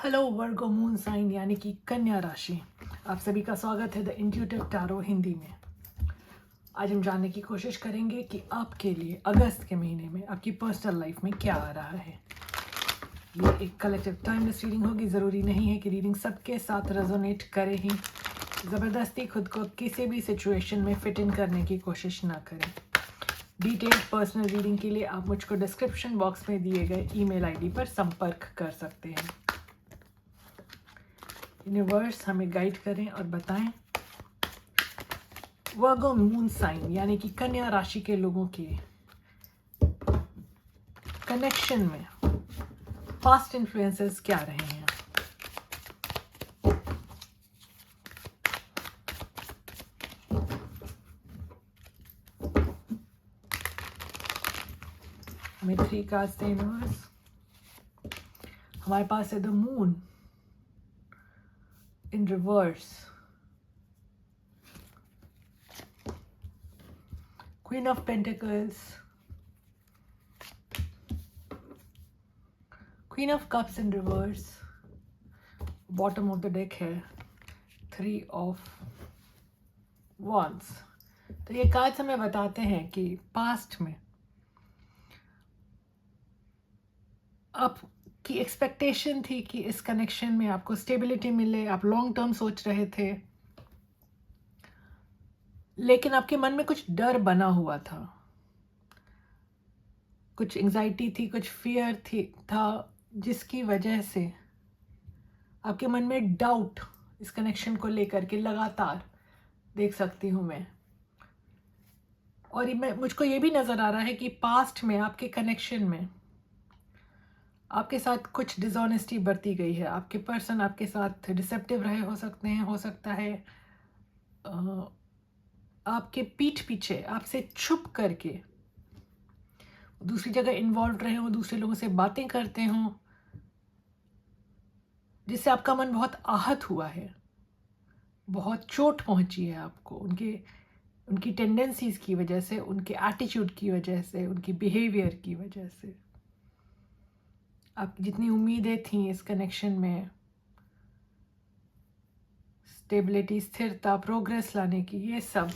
Hello वर्गो moon sign यानी कि कन्या राशि। आप सभी का स्वागत है द इंट्यूटिव टैरो हिंदी में। आज हम जानने की कोशिश करेंगे कि आपके लिए अगस्त के महीने में आपकी पर्सनल लाइफ में क्या आ रहा है। ये एक कलेक्टिव टाइमलेस रीडिंग होगी। ज़रूरी नहीं है कि रीडिंग सबके साथ रेजोनेट करे ही। ज़बरदस्ती खुद को किसी भी सिचुएशन में फिट इन करने की कोशिश ना करें। डिटेल्ड पर्सनल रीडिंग के लिए आप मुझको डिस्क्रिप्शन बॉक्स में दिए गए ईमेल आईडी पर संपर्क कर सकते हैं। यूनिवर्स हमें गाइड करें और बताएं वर्गो मून साइन यानी कि कन्या राशि के लोगों के कनेक्शन में पास्ट इन्फ्लुएंसेस क्या रहे हैं। हमें 3 कार्ड्स दें यूनिवर्स। हमारे पास है the moon in reverse, Queen of Pentacles, Queen of Cups in reverse, bottom of the deck है 3 of Wands। तो ये कार्ड्स हमें बताते हैं कि पास्ट में आपकी एक्सपेक्टेशन थी कि इस कनेक्शन में आपको स्टेबिलिटी मिले, आप लॉन्ग टर्म सोच रहे थे, लेकिन आपके मन में कुछ डर बना हुआ था, कुछ एंजाइटी थी, कुछ फियर था, जिसकी वजह से आपके मन में डाउट इस कनेक्शन को लेकर के लगातार देख सकती हूँ मैं। और मुझको ये भी नज़र आ रहा है कि पास्ट में आपके कनेक्शन में आपके साथ कुछ डिसऑनेस्टी बरती गई है। आपके पर्सन आपके साथ डिसेप्टिव रहे हो सकते हैं, हो सकता है आपके पीठ पीछे आपसे छुप करके दूसरी जगह इन्वॉल्व रहे हो, दूसरे लोगों से बातें करते हो, जिससे आपका मन बहुत आहत हुआ है, बहुत चोट पहुंची है आपको उनकी टेंडेंसीज की वजह से, उनके एटीट्यूड की वजह से, उनकी बिहेवियर की वजह से। आप जितनी उम्मीदें थी इस कनेक्शन में, स्टेबिलिटी, स्थिरता, प्रोग्रेस लाने की, ये सब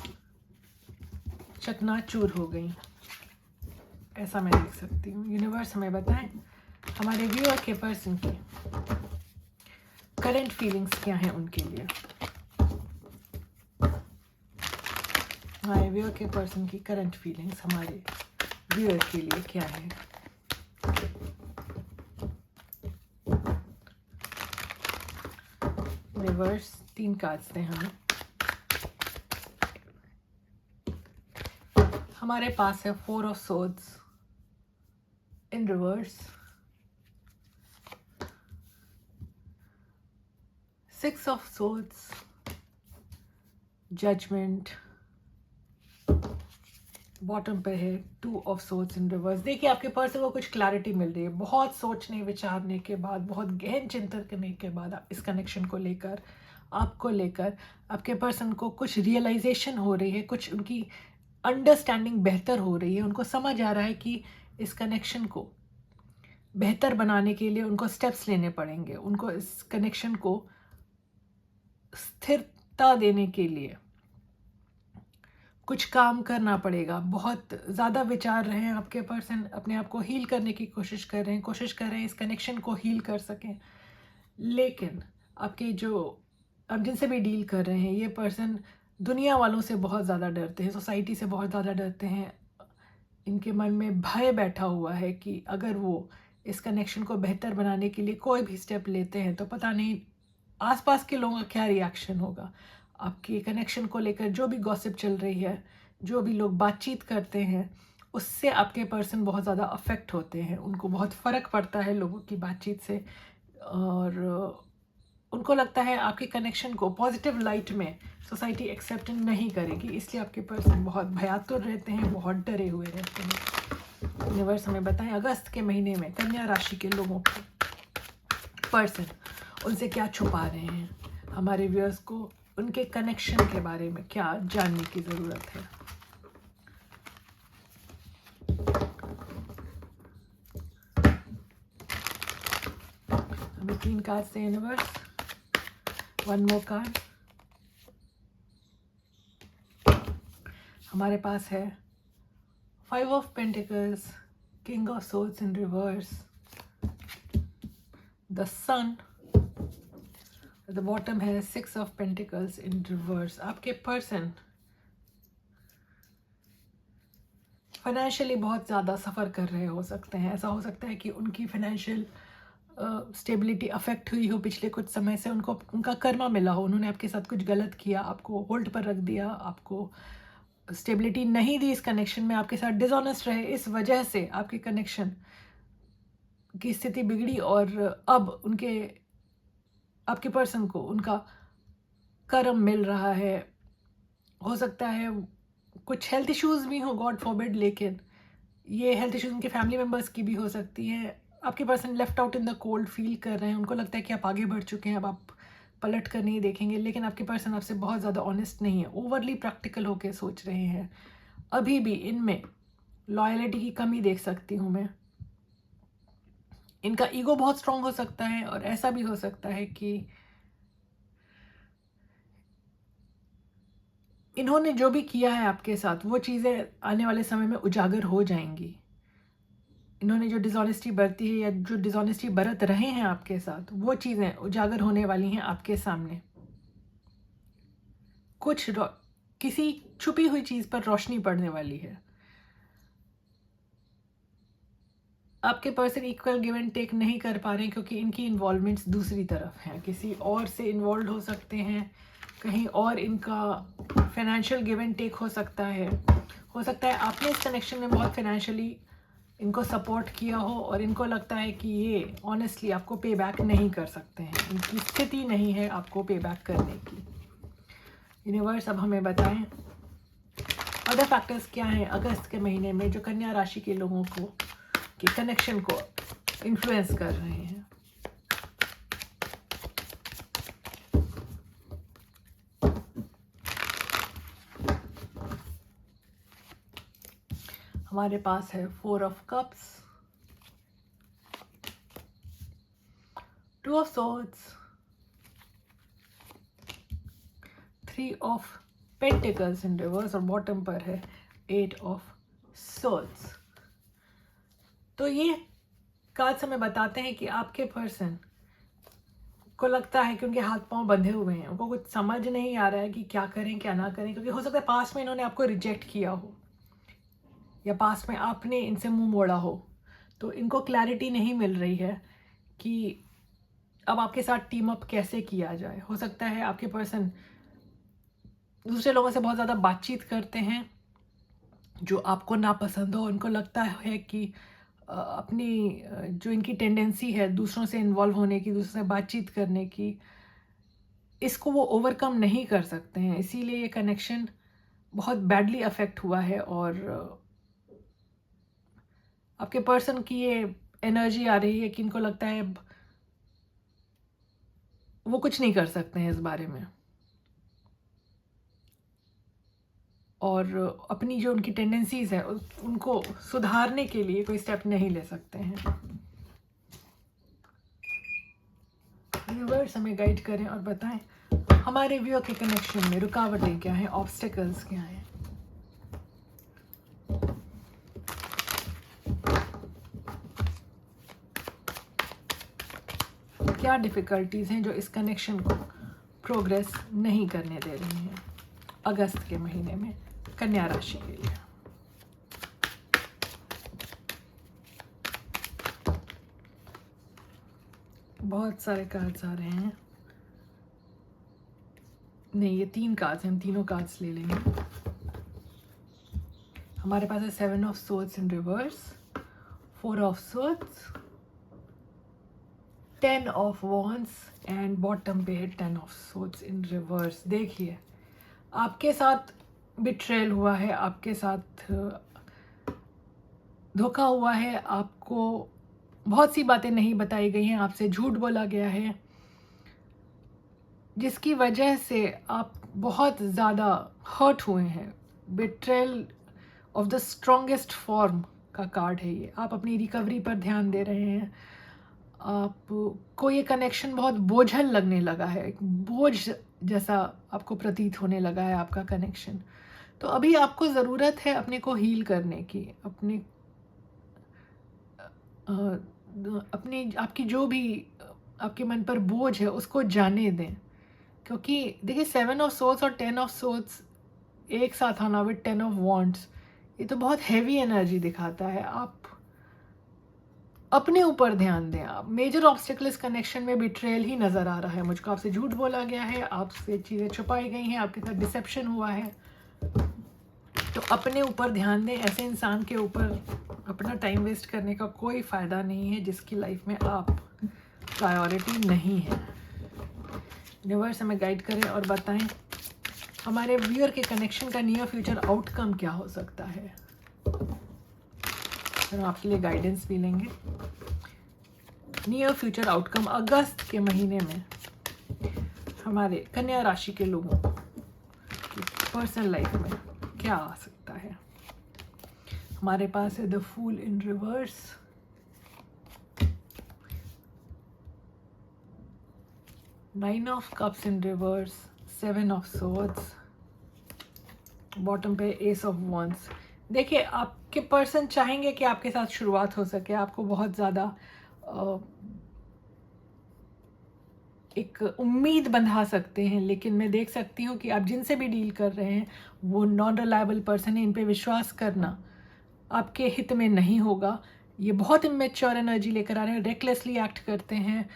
चकनाचूर हो गई, ऐसा मैं देख सकती हूँ। यूनिवर्स हमें बताएं हमारे व्यूअर के पर्सन की करंट फीलिंग्स क्या हैं उनके लिए। हमारे व्यूअर के पर्सन की करंट फीलिंग्स हमारे व्यूअर के लिए क्या है। रिवर्स 3 कार्ड्स दें हमें। हमारे पास है 4 of swords in reverse, 6 of swords, judgement, bottom पे है 2 ऑफ सोर्ड्स इन रिवर्स। देखिए आपके पर्सन को कुछ क्लैरिटी मिल रही है, बहुत सोचने विचारने के बाद, बहुत गहन चिंतन करने के बाद आप इस कनेक्शन को लेकर, आपको लेकर आपके पर्सन को कुछ रियलाइजेशन हो रही है, कुछ उनकी अंडरस्टैंडिंग बेहतर हो रही है। उनको समझ आ रहा है कि इस कनेक्शन को बेहतर बनाने के लिए उनको स्टेप्स लेने पड़ेंगे, उनको इस कनेक्शन को स्थिरता देने के लिए कुछ काम करना पड़ेगा। बहुत ज़्यादा विचार रहे हैं आपके पर्सन, अपने आप को हील करने की कोशिश कर रहे हैं इस कनेक्शन को हील कर सकें। लेकिन आपके जो आप जिनसे भी डील कर रहे हैं, ये पर्सन दुनिया वालों से बहुत ज़्यादा डरते हैं, सोसाइटी से बहुत ज़्यादा डरते हैं। इनके मन में भय बैठा हुआ है कि अगर वो इस कनेक्शन को बेहतर बनाने के लिए कोई भी स्टेप लेते हैं तो पता नहीं आसपास के लोगों का क्या रिएक्शन होगा। आपके कनेक्शन को लेकर जो भी गॉसिप चल रही है, जो भी लोग बातचीत करते हैं, उससे आपके पर्सन बहुत ज़्यादा अफेक्ट होते हैं। उनको बहुत फ़र्क पड़ता है लोगों की बातचीत से, और उनको लगता है आपके कनेक्शन को पॉजिटिव लाइट में सोसाइटी एक्सेप्ट नहीं करेगी, इसलिए आपके पर्सन बहुत भयातुर रहते हैं, बहुत डरे हुए रहते हैं। यूनिवर्स हमें बताएं अगस्त के महीने में कन्या राशि के लोगों के पर्सन उनसे क्या छुपा रहे हैं। हमारे व्यूअर्स को उनके कनेक्शन के बारे में क्या जानने की ज़रूरत है। ये 3 कार्ड्स थे यूनिवर्स। One more card. हमारे पास है 5 of pentacles, king of swords in reverse, the sun, the bottom है 6 ऑफ पेंटिकल्स इन रिवर्स। आपके पर्सन फाइनेंशियली बहुत ज़्यादा सफ़र कर रहे हो सकते हैं। ऐसा हो सकता है कि उनकी फाइनेंशियल स्टेबिलिटी अफेक्ट हुई हो पिछले कुछ समय से, उनको उनका कर्मा मिला हो, उन्होंने आपके साथ कुछ गलत किया, आपको होल्ड पर रख दिया, आपको स्टेबिलिटी नहीं दी इस कनेक्शन में, आपके साथ डिसऑनेस्ट रहे, इस वजह से आपके कनेक्शन की स्थिति बिगड़ी और अब उनके आपके पर्सन को उनका कर्म मिल रहा है। हो सकता है कुछ हेल्थ इश्यूज़ भी हों, गॉड फॉरबिड, लेकिन ये हेल्थ इश्यूज़ उनके फैमिली मेम्बर्स की भी हो सकती हैं। आपके person left out in the cold feel कर रहे हैं, उनको लगता है कि आप आगे बढ़ चुके हैं, अब आप पलट कर नहीं देखेंगे, लेकिन आपके पर्सन आपसे बहुत ज़्यादा ऑनेस्ट नहीं है, ओवरली प्रैक्टिकल होकर सोच रहे हैं। अभी भी इनमें लॉयलिटी की कमी देख सकती हूँ मैं। इनका ईगो बहुत स्ट्रांग हो सकता है और ऐसा भी हो सकता है कि इन्होंने जो भी किया है आपके साथ वो चीज़ें आने वाले समय में उजागर हो जाएंगी। इन्होंने जो डिसऑनेस्टी बरती है या जो डिसऑनेस्टी बरत रहे हैं आपके साथ, वो चीज़ें उजागर होने वाली हैं आपके सामने। कुछ किसी छुपी हुई चीज़ पर रोशनी पड़ने वाली है। आपके person equal give and take नहीं कर पा रहे हैं क्योंकि इनकी इन्वॉल्वमेंट्स दूसरी तरफ हैं, किसी और से इन्वॉल्व हो सकते हैं, कहीं और इनका फाइनेंशियल गिव एंड टेक हो सकता है। हो सकता है आपने इस कनेक्शन में बहुत फाइनेंशियली इनको सपोर्ट किया हो और इनको लगता है कि ये ऑनेस्टली आपको पे बैक नहीं कर सकते हैं, इनकी स्थिति नहीं है आपको पे बैक करने की। यूनिवर्स अब हमें बताएं अदर फैक्टर्स क्या हैं अगस्त के महीने में जो कन्या राशि के लोगों को के कनेक्शन को इन्फ्लुएंस कर रहे हैं। हमारे पास है 4 of cups, 2 of swords, 3 of pentacles in reverse और बॉटम पर है 8 ऑफ सॉर्ड्स। तो ये कार्ड्स हमें बताते हैं कि आपके पर्सन को लगता है कि उनके हाथ पांव बंधे हुए हैं, उनको कुछ समझ नहीं आ रहा है कि क्या करें क्या ना करें, क्योंकि हो सकता है पास्ट में इन्होंने आपको रिजेक्ट किया हो या पास्ट में आपने इनसे मुंह मोड़ा हो, तो इनको क्लैरिटी नहीं मिल रही है कि अब आपके साथ टीम अप कैसे किया जाए। हो सकता है आपके पर्सन दूसरे लोगों से बहुत ज़्यादा बातचीत करते हैं जो आपको नापसंद हो, उनको लगता है कि अपनी जो इनकी टेंडेंसी है दूसरों से इन्वॉल्व होने की, दूसरों से बातचीत करने की, इसको वो ओवरकम नहीं कर सकते हैं, इसीलिए ये कनेक्शन बहुत बैडली अफेक्ट हुआ है। और आपके पर्सन की ये एनर्जी आ रही है कि इनको लगता है वो कुछ नहीं कर सकते हैं इस बारे में और अपनी जो उनकी टेंडेंसीज है उनको सुधारने के लिए कोई स्टेप नहीं ले सकते हैं। यूनिवर्स हमें गाइड करें और बताएं हमारे व्यूअर के कनेक्शन में रुकावटें क्या हैं, ऑब्स्टेकल्स क्या हैं। क्या डिफ़िकल्टीज़ हैं जो इस कनेक्शन को प्रोग्रेस नहीं करने दे रही हैं अगस्त के महीने में कन्या राशि के लिए। बहुत सारे कार्ड्स आ रहे हैं, नहीं ये 3 कार्ड्स हैं, हम तीनों कार्ड्स ले लेंगे। हमारे पास है 7 of swords in reverse, 4 of swords, 10 of wands and bottom पे है 10 ऑफ सोर्ड्स इन रिवर्स। देखिए आपके साथ बिट्रेल हुआ है, आपके साथ धोखा हुआ है, आपको बहुत सी बातें नहीं बताई गई हैं, आपसे झूठ बोला गया है, जिसकी वजह से आप बहुत ज़्यादा हर्ट हुए हैं। Betrayal of the strongest form का कार्ड है ये। आप अपनी रिकवरी पर ध्यान दे रहे हैं, आपको ये कनेक्शन बहुत बोझल लगने लगा है, एक बोझ जैसा आपको प्रतीत होने लगा है आपका कनेक्शन। तो अभी आपको ज़रूरत है अपने को हील करने की, अपनी आपकी जो भी आपके मन पर बोझ है उसको जाने दें। क्योंकि देखिए 7 ऑफ सोर्ड्स और 10 ऑफ सोर्ड्स एक साथ आना विद 10 ऑफ वॉन्ड्स, ये तो बहुत हैवी एनर्जी दिखाता है। आप अपने ऊपर ध्यान दें। आप मेजर ऑब्स्टिकल इस कनेक्शन में बिट्रेयल ही नज़र आ रहा है मुझको। आपसे झूठ बोला गया है, आपसे चीज़ें छुपाई गई हैं, आपके साथ डिसेप्शन हुआ है। तो अपने यूपर ध्यान दें। ऐसे इंसान के ऊपर अपना टाइम वेस्ट करने का कोई फ़ायदा नहीं है जिसकी लाइफ में आप प्रायोरिटी नहीं है। यूनिवर्स हमें गाइड करें और बताएं हमारे व्यूअर के कनेक्शन का नियर फ्यूचर आउटकम क्या हो सकता है। हम आपके लिए गाइडेंस भी लेंगे। नियर फ्यूचर आउटकम अगस्त के महीने में हमारे कन्या राशि के लोगों की पर्सनल लाइफ में क्या आ सकता है। हमारे पास है the fool in reverse, nine of cups in reverse, 7 of swords, bottom पे एस ऑफ वॉन्ड्स। देखिए आपके पर्सन चाहेंगे कि आपके साथ शुरुआत हो सके, आपको बहुत ज़्यादा एक उम्मीद बंधा सकते हैं, लेकिन मैं देख सकती हूँ कि आप जिनसे भी डील कर रहे हैं वो नॉन रिलायबल पर्सन है। इन पे विश्वास करना आपके हित में नहीं होगा। ये बहुत इमेच्योर एनर्जी लेकर आ रहे हैं, रेकलेसली एक्ट करते हैं।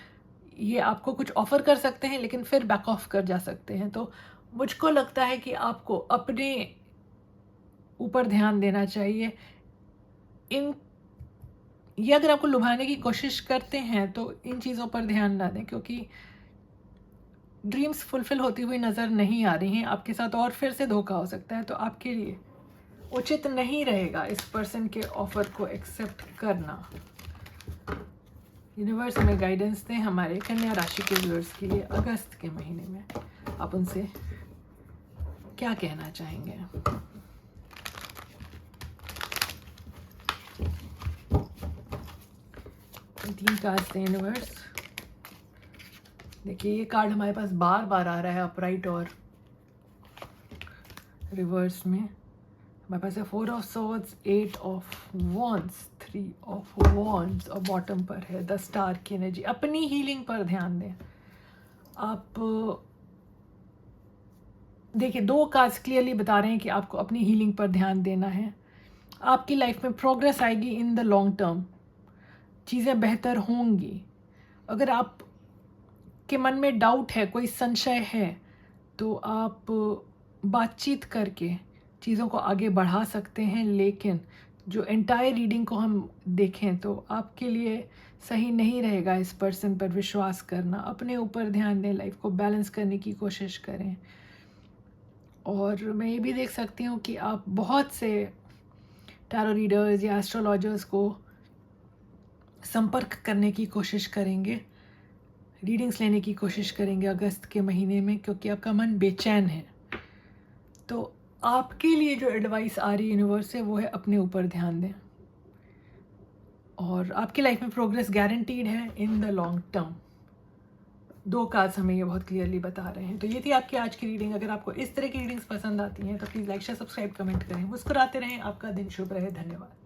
ये आपको कुछ ऑफर कर सकते हैं लेकिन फिर बैक ऑफ कर जा सकते हैं। तो मुझको लगता है कि आपको अपने ऊपर ध्यान देना चाहिए। ये अगर आपको लुभाने की कोशिश करते हैं तो इन चीज़ों पर ध्यान ना दें, क्योंकि ड्रीम्स फुलफिल होती हुई नज़र नहीं आ रही हैं आपके साथ, और फिर से धोखा हो सकता है। तो आपके लिए उचित नहीं रहेगा इस पर्सन के ऑफर को एक्सेप्ट करना। यूनिवर्स में गाइडेंस दें हमारे कन्या राशि के व्यूअर्स के लिए अगस्त के महीने में। आप उनसे क्या कहना चाहेंगे। तीन कार्ड्स दें यूनिवर्स। देखिए ये कार्ड हमारे पास बार बार आ रहा है अपराइट और रिवर्स में। हमारे पास है 4 of swords, 8 of wands, 3 of wands और बॉटम पर है द स्टार की एनर्जी। अपनी हीलिंग पर ध्यान दें। आप देखिए दो कार्ड्स क्लियरली बता रहे हैं कि आपको अपनी हीलिंग पर ध्यान देना है। आपकी लाइफ में प्रोग्रेस आएगी इन द लॉन्ग टर्म, चीज़ें बेहतर होंगी। अगर आप के मन में डाउट है, कोई संशय है, तो आप बातचीत करके चीज़ों को आगे बढ़ा सकते हैं। लेकिन जो एंटायर रीडिंग को हम देखें तो आपके लिए सही नहीं रहेगा इस पर्सन पर विश्वास करना। अपने ऊपर ध्यान दें, लाइफ को बैलेंस करने की कोशिश करें। और मैं ये भी देख सकती हूँ कि आप बहुत से टैरो रीडर्स या एस्ट्रोलॉजर्स को संपर्क करने की कोशिश करेंगे, रीडिंग्स लेने की कोशिश करेंगे अगस्त के महीने में, क्योंकि आपका मन बेचैन है। तो आपके लिए जो एडवाइस आ रही है यूनिवर्स से वो है अपने ऊपर ध्यान दें, और आपकी लाइफ में प्रोग्रेस गारंटीड है इन द लॉन्ग टर्म। दो कार्ड्स हमें ये बहुत क्लियरली बता रहे हैं। तो ये थी आपकी आज की रीडिंग। अगर आपको इस तरह की रीडिंग्स पसंद आती हैं तो please like share subscribe comment करें। मुस्कुराते रहें। आपका दिन शुभ रहे। धन्यवाद।